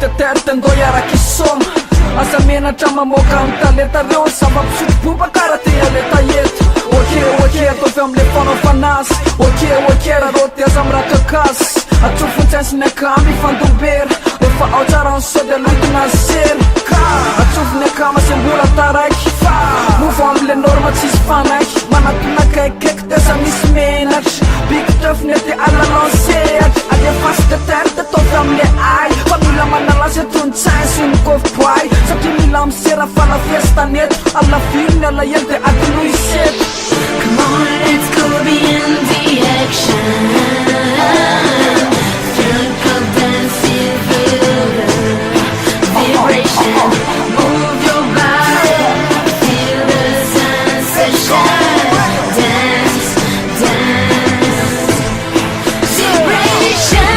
teterty ndô iaraky isôma asa menatra mamoaka amy talenta reo zava-pisotro bobakara ty aleta eto oke atovy amle fanaofanazy oke raha rô ty aza amy raha kakasy atsofontsensiny akamy fandombera rehefa ao tsara ny sody alontona zery atsofony akama sy mbola taraiky movo amle norma tsisy fanaiky manatona kaikaiky teza misy menatra bikitrefi ty alalansehatra alefasy teterte tovy amle ay fa mila manalazy atontsay sy nykovboay satria mila misera fala fiestaneto alafiriny alahelo de adino iseto. Come on, let's go beyond the action. Drunk of dancing through the vibration. Move your body, feel the sensation. Dance, dance, vibration.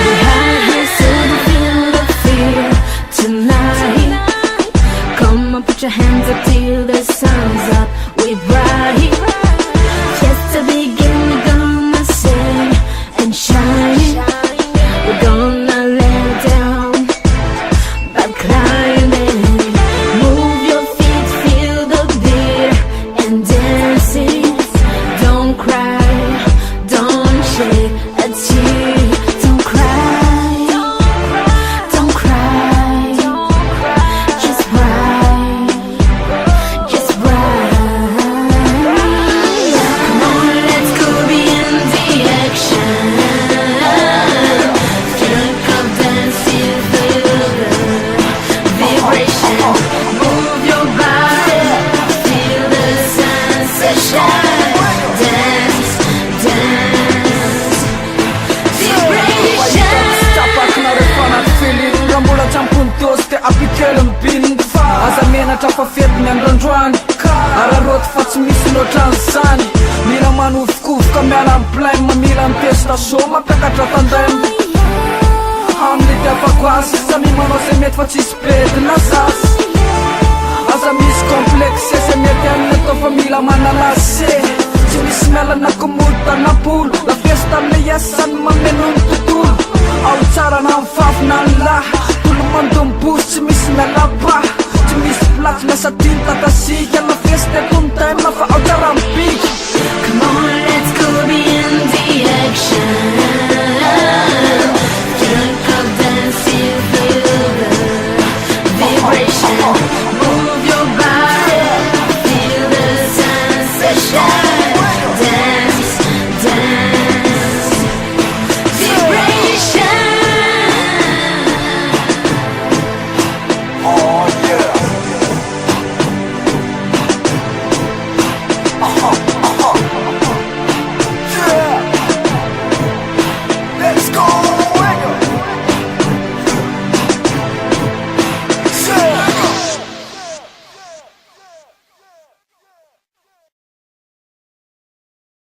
Feel the fear tonight. Come on, put your hands up till the sun's up. We bright. To begin, we're gonna sing and shine. We're gonna lay down by climbing. Move your feet, feel the beat and dancing. Don't cry, don't shed a tear. Don't cry, don't cry, just cry, just cry. Aza menatra fa fetiny androandroany araroty fa tsy misy loatran'izany mila manovokovoka miala amy plaine mila mipesta so mampiakatra tandremy aminy tiafako azy samy manao zay mety fa tsisy bedina zasy aza misy complexe zay mety aminy atao fa mila manalase tsy misy mialana komody tanapolo la fiesta amle iasany mameno ny tontolo ao tsara na mivavy na ny lahy tolo mandombosy tsy misy mialapa tsy misy platy lasa tiny tatasika la fiesta etontema fa ao tsara mipiky. Come on, let's go beyond the action. Drunk of dancing through the vibration.